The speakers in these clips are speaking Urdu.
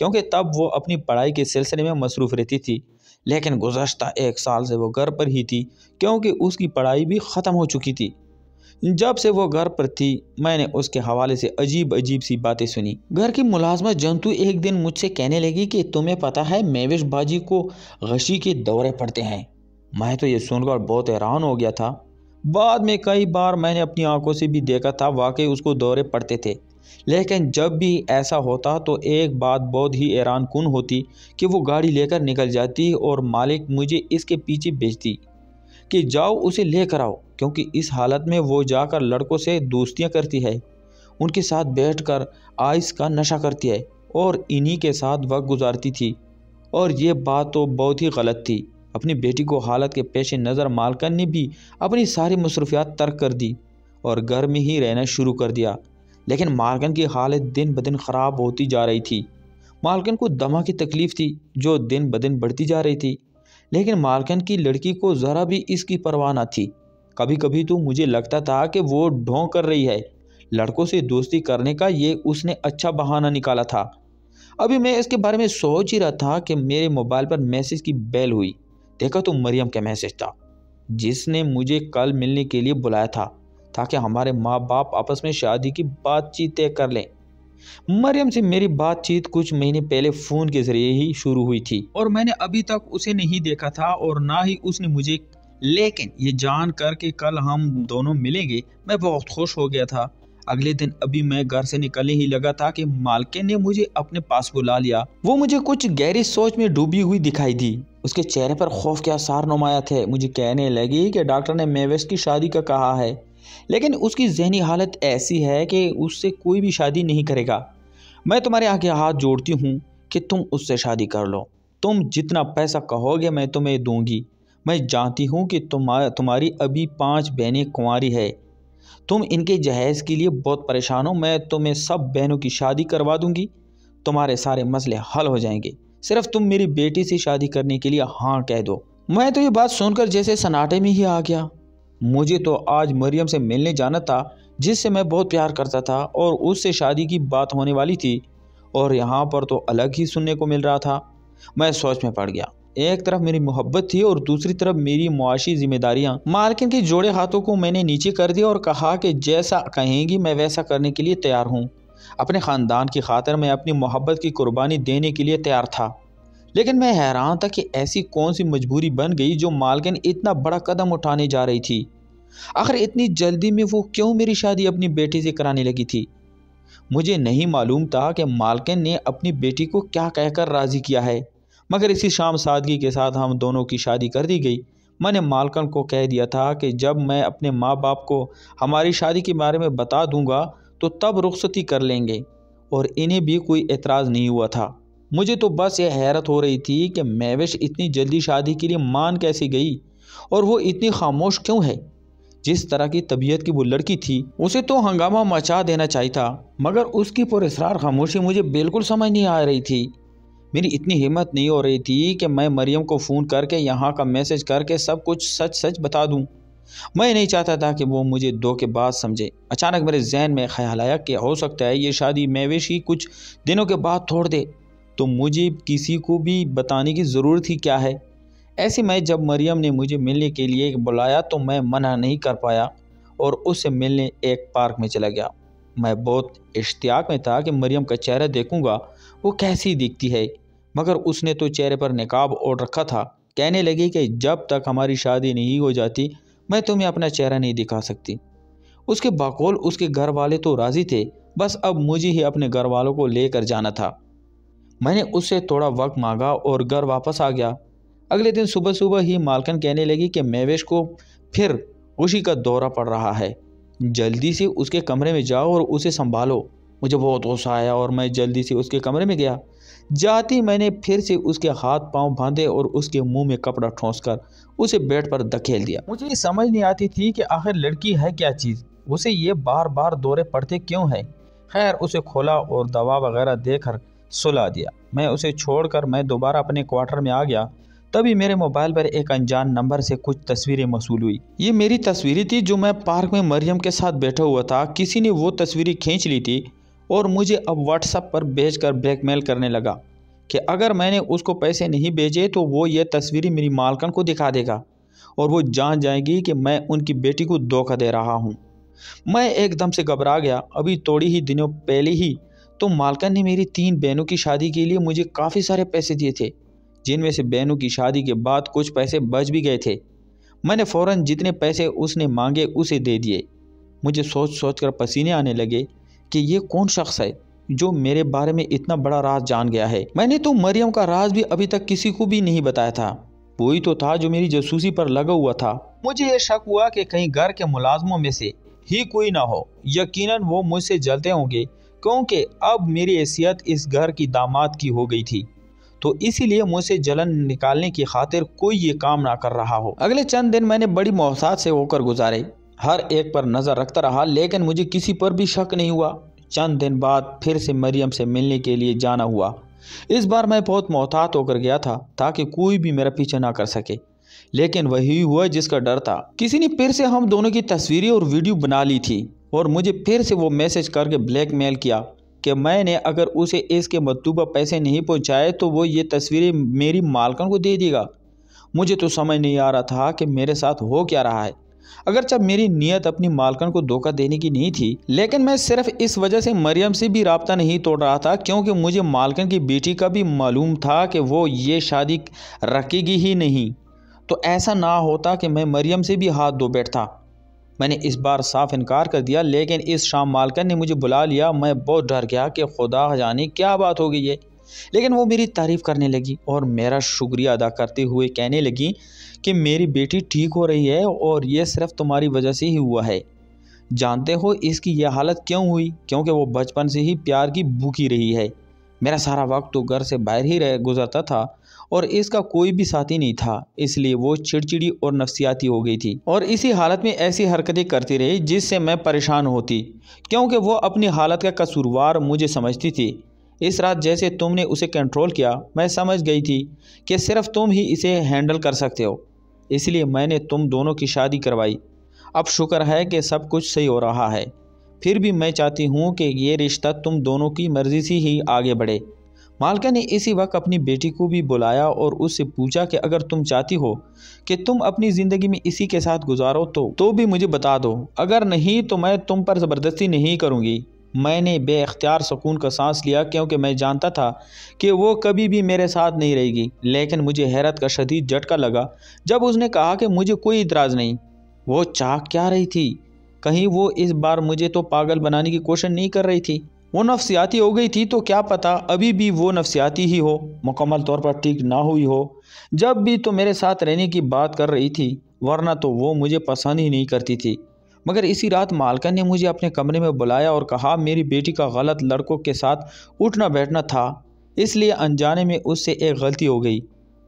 کیونکہ تب وہ اپنی پڑھائی کے سلسلے میں مصروف رہتی تھی، لیکن گزشتہ 1 سال سے وہ گھر پر ہی تھی کیونکہ اس کی پڑھائی بھی ختم ہو چکی تھی۔ جب سے وہ گھر پر تھی میں نے اس کے حوالے سے عجیب سی باتیں سنی۔ گھر کی ملازمہ جنتو ایک دن مجھ سے کہنے لگی کہ تمہیں پتہ ہے میوش باجی کو غشی کے دورے پڑتے ہیں۔ میں تو یہ سن کر بہت حیران ہو گیا تھا۔ بعد میں کئی بار میں نے اپنی آنکھوں سے بھی دیکھا تھا، واقعی اس کو دورے پڑتے تھے، لیکن جب بھی ایسا ہوتا تو ایک بات بہت ہی حیران کن ہوتی کہ وہ گاڑی لے کر نکل جاتی اور مالک مجھے اس کے پیچھے بھیجتی کہ جاؤ اسے لے کر آؤ، کیونکہ اس حالت میں وہ جا کر لڑکوں سے دوستیاں کرتی ہے، ان کے ساتھ بیٹھ کر آئس کا نشہ کرتی ہے اور انہی کے ساتھ وقت گزارتی تھی۔ اور یہ بات تو بہت ہی غلط تھی۔ اپنی بیٹی کو حالت کے پیش نظر مالکن نے بھی اپنی ساری مصروفیات ترک کر دی اور گھر میں ہی رہنا شروع کر دیا، لیکن مالکن کی حالت دن بدن خراب ہوتی جا رہی تھی۔ مالکن کو دمہ کی تکلیف تھی جو دن بدن بڑھتی جا رہی تھی، لیکن مالکن کی لڑکی کو ذرا بھی اس کی پرواہ نہ تھی۔ کبھی کبھی تو مجھے لگتا تھا کہ وہ ڈھونگ کر رہی ہے، لڑکوں سے دوستی کرنے کا یہ اس نے اچھا بہانہ نکالا تھا۔ ابھی میں اس کے بارے میں سوچ ہی رہا تھا کہ میرے موبائل پر میسج کی بیل ہوئی۔ دیکھا تو مریم کا میسج تھا، جس نے مجھے کل ملنے کے لیے بلایا تھا تاکہ ہمارے ماں باپ آپس میں شادی کی بات چیت طے کر لیں۔ مریم سے میری بات چیت کچھ مہینے پہلے فون کے ذریعے ہی شروع ہوئی تھی اور میں نے ابھی تک اسے نہیں دیکھا تھا اور نہ ہی اس نے مجھے، لیکن یہ جان کر کہ کل ہم دونوں ملیں گے میں بہت خوش ہو گیا تھا۔ اگلے دن ابھی میں گھر سے نکلنے ہی لگا تھا کہ مالکن نے مجھے اپنے پاس بلا لیا۔ وہ مجھے کچھ گہری سوچ میں ڈوبی ہوئی دکھائی دی، اس کے چہرے پر خوف کے آثار نمایاں تھے۔ مجھے کہنے لگی کہ ڈاکٹر نے میوش کی شادی کا کہا ہے، لیکن اس کی ذہنی حالت ایسی ہے کہ اس سے کوئی بھی شادی نہیں کرے گا۔ میں تمہارے آگے ہاتھ جوڑتی ہوں کہ تم اس سے شادی کر لو، تم جتنا پیسہ کہو گے میں تمہیں دوں گی۔ میں جانتی ہوں کہ تمہاری ابھی 5 بہنیں کنواری ہے، تم ان کے جہیز کے لیے بہت پریشان ہو، میں تمہیں سب بہنوں کی شادی کروا دوں گی، تمہارے سارے مسئلے حل ہو جائیں گے، صرف تم میری بیٹی سے شادی کرنے کے لیے ہاں کہہ دو۔ میں تو یہ بات سن کر جیسے سناٹے میں ہی آ گیا۔ مجھے تو آج مریم سے ملنے جانا تھا جس سے میں بہت پیار کرتا تھا اور اس سے شادی کی بات ہونے والی تھی، اور یہاں پر تو الگ ہی سننے کو مل رہا تھا۔ میں سوچ میں پڑ گیا، ایک طرف میری محبت تھی اور دوسری طرف میری معاشی ذمہ داریاں۔ مالکن کے جوڑے ہاتھوں کو میں نے نیچے کر دیا اور کہا کہ جیسا کہیں گی میں ویسا کرنے کے لیے تیار ہوں۔ اپنے خاندان کی خاطر میں اپنی محبت کی قربانی دینے کے لیے تیار تھا، لیکن میں حیران تھا کہ ایسی کون سی مجبوری بن گئی جو مالکن اتنا بڑا قدم اٹھانے جا رہی تھی۔ آخر اتنی جلدی میں وہ کیوں میری شادی اپنی بیٹی سے کرانے لگی تھی؟ مجھے نہیں معلوم تھا کہ مالکن نے اپنی بیٹی کو کیا کہہ کر راضی کیا ہے، مگر اسی شام سادگی کے ساتھ ہم دونوں کی شادی کر دی گئی۔ میں نے مالکن کو کہہ دیا تھا کہ جب میں اپنے ماں باپ کو ہماری شادی کے بارے میں بتا دوں گا تو تب رخصتی کر لیں گے، اور انہیں بھی کوئی اعتراض نہیں ہوا تھا۔ مجھے تو بس یہ حیرت ہو رہی تھی کہ میوش اتنی جلدی شادی کے لیے مان کیسے گئی، اور وہ اتنی خاموش کیوں ہے؟ جس طرح کی طبیعت کی وہ لڑکی تھی اسے تو ہنگامہ مچا دینا چاہیے تھا، مگر اس کی پراسرار خاموشی مجھے بالکل سمجھ نہیں آ رہی تھی۔ میری اتنی ہمت نہیں ہو رہی تھی کہ میں مریم کو فون کر کے یہاں کا میسج کر کے سب کچھ سچ بتا دوں۔ میں نہیں چاہتا تھا کہ وہ مجھے دھوکے باز سمجھے۔ اچانک میرے ذہن میں خیال آیا کہ ہو سکتا ہے یہ شادی میوش ہی کچھ دنوں کے بعد چھوڑ دے، تو مجھے کسی کو بھی بتانے کی ضرورت ہی کیا ہے؟ ایسے میں جب مریم نے مجھے ملنے کے لیے بلایا تو میں منع نہیں کر پایا اور اس سے ملنے ایک پارک میں چلا گیا۔ میں بہت اشتیاق میں تھا کہ مریم کا چہرہ دیکھوں گا وہ کیسی دکھتی ہے، مگر اس نے تو چہرے پر نقاب اوڑھ رکھا تھا۔ کہنے لگی کہ جب تک ہماری شادی نہیں ہو جاتی میں تمہیں اپنا چہرہ نہیں دکھا سکتی۔ اس کے بقول اس کے گھر والے تو راضی تھے، بس اب مجھے ہی اپنے گھر والوں کو لے کر جانا تھا۔ میں نے اس سے تھوڑا وقت مانگا اور گھر واپس آ گیا۔ اگلے دن صبح ہی مالکن کہنے لگی کہ میوش کو پھر غشی کا دورہ پڑ رہا ہے، جلدی سے اس کے کمرے میں جاؤ اور اسے سنبھالو۔ مجھے بہت غصہ آیا اور میں جلدی سے اس کے کمرے میں گیا۔ جاتی میں نے پھر سے اس کے ہاتھ پاؤں باندھے اور اس کے منہ میں کپڑا ٹھونس کر اسے بیڈ پر دھکیل دیا۔ مجھے یہ سمجھ نہیں آتی تھی کہ آخر لڑکی ہے کیا چیز، اسے یہ بار بار دورے پڑتے کیوں ہے؟ خیر اسے کھولا اور دوا وغیرہ دے کر سلا دیا۔ میں اسے چھوڑ کر میں دوبارہ اپنے کوارٹر میں آ گیا۔ تبھی میرے موبائل پر ایک انجان نمبر سے کچھ تصویریں موصول ہوئی۔ یہ میری تصویریں تھی جو میں پارک میں مریم کے ساتھ بیٹھا ہوا تھا۔ کسی نے وہ تصویریں کھینچ لی تھی اور مجھے اب واٹس ایپ پر بھیج کر بلیک میل کرنے لگا۔ کہ اگر میں نے اس کو پیسے نہیں بھیجے تو وہ یہ تصویریں میری مالکن کو دکھا دے گا اور وہ جان جائے گی کہ میں ان کی بیٹی کو دھوکہ دے رہا ہوں۔ میں ایک دم سے گھبرا گیا۔ ابھی تھوڑی ہی دنوں پہلے ہی تو مالکن نے میری 3 بہنوں کی شادی کے لیے مجھے کافی سارے پیسے دیے تھے، جن میں سے بہنوں کی شادی کے بعد کچھ پیسے بچ بھی گئے تھے۔ میں نے فوراً جتنے پیسے اس نے مانگے اسے دے دیے۔ مجھے سوچ سوچ کر پسینے آنے لگے کہ یہ کون شخص ہے جو میرے بارے میں اتنا بڑا راز جان گیا ہے۔ میں نے تو مریم کا راز بھی ابھی تک کسی کو بھی نہیں بتایا تھا۔ وہی تو تھا جو میری جاسوسی پر لگا ہوا تھا۔ مجھے یہ شک ہوا کہ کہیں گھر کے ملازموں میں سے ہی کوئی نہ ہو۔ یقیناً وہ مجھ سے جلتے ہوں گے کیونکہ اب میری حیثیت اس گھر کی داماد کی ہو گئی تھی، تو اسی لیے مجھ سے جلن نکالنے کی خاطر کوئی یہ کام نہ کر رہا ہو۔ اگلے چند دن میں نے بڑی محتاط سے ہو کر گزارے، ہر ایک پر نظر رکھتا رہا، لیکن مجھے کسی پر بھی شک نہیں ہوا۔ چند دن بعد پھر سے مریم سے ملنے کے لیے جانا ہوا۔ اس بار میں بہت محتاط ہو کر گیا تھا تاکہ کوئی بھی میرا پیچھا نہ کر سکے، لیکن وہی ہوا جس کا ڈر تھا۔ کسی نے پھر سے ہم دونوں کی تصویریں اور ویڈیو بنا لی تھی اور مجھے پھر سے وہ میسج کر کے بلیک میل کیا کہ میں نے اگر اسے اس کے مطلوبہ پیسے نہیں پہنچائے تو وہ یہ تصویریں میری مالکن کو دے دے گا۔ مجھے تو سمجھ نہیں آ رہا تھا کہ میرے ساتھ ہو کیا رہا ہے۔ اگرچہ میری نیت اپنی مالکن کو دھوکہ دینے کی نہیں تھی، لیکن میں صرف اس وجہ سے مریم سے بھی رابطہ نہیں توڑ رہا تھا کیونکہ مجھے مالکن کی بیٹی کا بھی معلوم تھا کہ وہ یہ شادی رکھے گی ہی نہیں، تو ایسا نہ ہوتا کہ میں مریم سے بھی ہاتھ دھو بیٹھتا۔ میں نے اس بار صاف انکار کر دیا، لیکن اس شام مالکن نے مجھے بلا لیا۔ میں بہت ڈر گیا کہ خدا جانے کیا بات ہو گئی ہے، لیکن وہ میری تعریف کرنے لگی اور میرا شکریہ ادا کرتے ہوئے کہنے لگی کہ میری بیٹی ٹھیک ہو رہی ہے اور یہ صرف تمہاری وجہ سے ہی ہوا ہے۔ جانتے ہو اس کی یہ حالت کیوں ہوئی؟ کیونکہ وہ بچپن سے ہی پیار کی بھوکی رہی ہے۔ میرا سارا وقت تو گھر سے باہر ہی گزرتا تھا اور اس کا کوئی بھی ساتھی نہیں تھا، اس لیے وہ چڑچڑی اور نفسیاتی ہو گئی تھی اور اسی حالت میں ایسی حرکتیں کرتی رہی جس سے میں پریشان ہوتی، کیونکہ وہ اپنی حالت کا قصوروار مجھے سمجھتی تھی۔ اس رات جیسے تم نے اسے کنٹرول کیا، میں سمجھ گئی تھی کہ صرف تم ہی اسے ہینڈل کر سکتے ہو، اس لیے میں نے تم دونوں کی شادی کروائی۔ اب شکر ہے کہ سب کچھ صحیح ہو رہا ہے، پھر بھی میں چاہتی ہوں کہ یہ رشتہ تم دونوں کی مرضی سے ہی آگے بڑھے۔ مالکہ نے اسی وقت اپنی بیٹی کو بھی بلایا اور اس سے پوچھا کہ اگر تم چاہتی ہو کہ تم اپنی زندگی میں اسی کے ساتھ گزارو تو بھی مجھے بتا دو، اگر نہیں تو میں تم پر زبردستی نہیں کروں گی۔ میں نے بے اختیار سکون کا سانس لیا کیونکہ میں جانتا تھا کہ وہ کبھی بھی میرے ساتھ نہیں رہے گی، لیکن مجھے حیرت کا شدید جھٹکا لگا جب اس نے کہا کہ مجھے کوئی اعتراض نہیں۔ وہ چاہ کیا رہی تھی؟ کہیں وہ اس بار مجھے تو پاگل بنانے کی کوشش نہیں کر رہی تھی؟ وہ نفسیاتی ہو گئی تھی تو کیا پتہ ابھی بھی وہ نفسیاتی ہی ہو، مکمل طور پر ٹھیک نہ ہوئی ہو۔ جب بھی تو میرے ساتھ رہنے کی بات کر رہی تھی، ورنہ تو وہ مجھے پسند ہی نہیں کرتی تھی۔ مگر اسی رات مالکن نے مجھے اپنے کمرے میں بلایا اور کہا میری بیٹی کا غلط لڑکوں کے ساتھ اٹھنا بیٹھنا تھا، اس لیے انجانے میں اس سے ایک غلطی ہو گئی،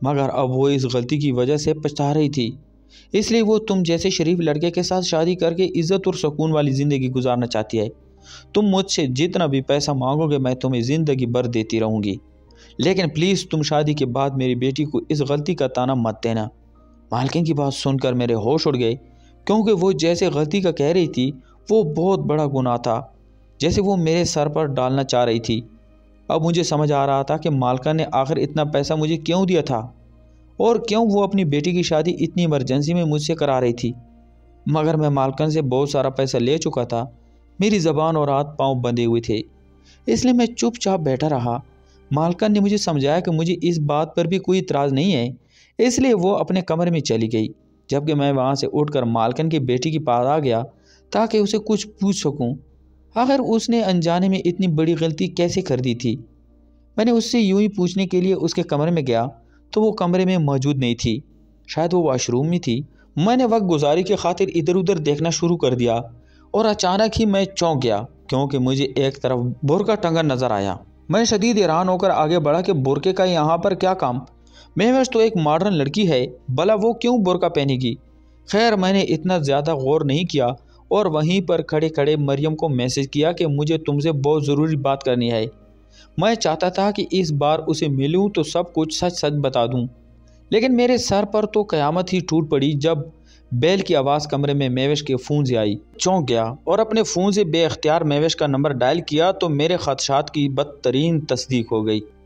مگر اب وہ اس غلطی کی وجہ سے پچھتا رہی تھی، اس لیے وہ تم جیسے شریف لڑکے کے ساتھ شادی کر کے عزت اور سکون والی زندگی گزارنا چاہتی ہے۔ تم مجھ سے جتنا بھی پیسہ مانگو گے میں تمہیں زندگی بھر دیتی رہوں گی، لیکن پلیز تم شادی کے بعد میری بیٹی کو اس غلطی کا طعنہ مت دینا۔ مالکن کی بات سن کر میرے ہوش اڑ گئے، کیونکہ وہ جیسے غلطی کا کہہ رہی تھی وہ بہت بڑا گناہ تھا، جیسے وہ میرے سر پر ڈالنا چاہ رہی تھی۔ اب مجھے سمجھ آ رہا تھا کہ مالکن نے آخر اتنا پیسہ مجھے کیوں دیا تھا اور کیوں وہ اپنی بیٹی کی شادی اتنی ایمرجنسی میں مجھ سے کرا رہی تھی۔ مگر میں مالکن سے بہت سارا پیسہ لے چکا تھا، میری زبان اور ہاتھ پاؤں بندھے ہوئے تھے، اس لیے میں چپ چاپ بیٹھا رہا۔ مالکن نے مجھے سمجھایا کہ مجھے اس بات پر بھی کوئی اعتراض نہیں ہے، اس لیے وہ اپنے کمرے میں چلی گئی، جبکہ میں وہاں سے اٹھ کر مالکن کی بیٹی کے پاس آ گیا تاکہ اسے کچھ پوچھ سکوں، آخر اس نے انجانے میں اتنی بڑی غلطی کیسے کر دی تھی۔ میں نے اس سے یوں ہی پوچھنے کے لیے اس کے کمرے میں گیا تو وہ کمرے میں موجود نہیں تھی، شاید وہ واش روم میں تھی۔ میں نے وقت گزاری کی خاطر ادھر ادھر دیکھنا شروع کر دیا اور اچانک ہی میں چونک گیا کیونکہ مجھے ایک طرف برقع ٹنگا نظر آیا۔ میں شدید حیران ہو کر آگے بڑھا کہ برقعے کا یہاں پر کیا کام؟ مہوش تو ایک ماڈرن لڑکی ہے، بھلا وہ کیوں برقع پہنے گی؟ خیر میں نے اتنا زیادہ غور نہیں کیا اور وہیں پر کھڑے کھڑے مریم کو میسج کیا کہ مجھے تم سے بہت ضروری بات کرنی ہے۔ میں چاہتا تھا کہ اس بار اسے ملوں تو سب کچھ سچ سچ بتا دوں، لیکن میرے سر پر تو قیامت ہی ٹوٹ پڑی جب بیل کی آواز کمرے میں مہوش کے فون سے آئی۔ چونک گیا اور اپنے فون سے بے اختیار مہوش کا نمبر ڈائل کیا تو میرے خدشات کی بدترین تصدیق ہو گئی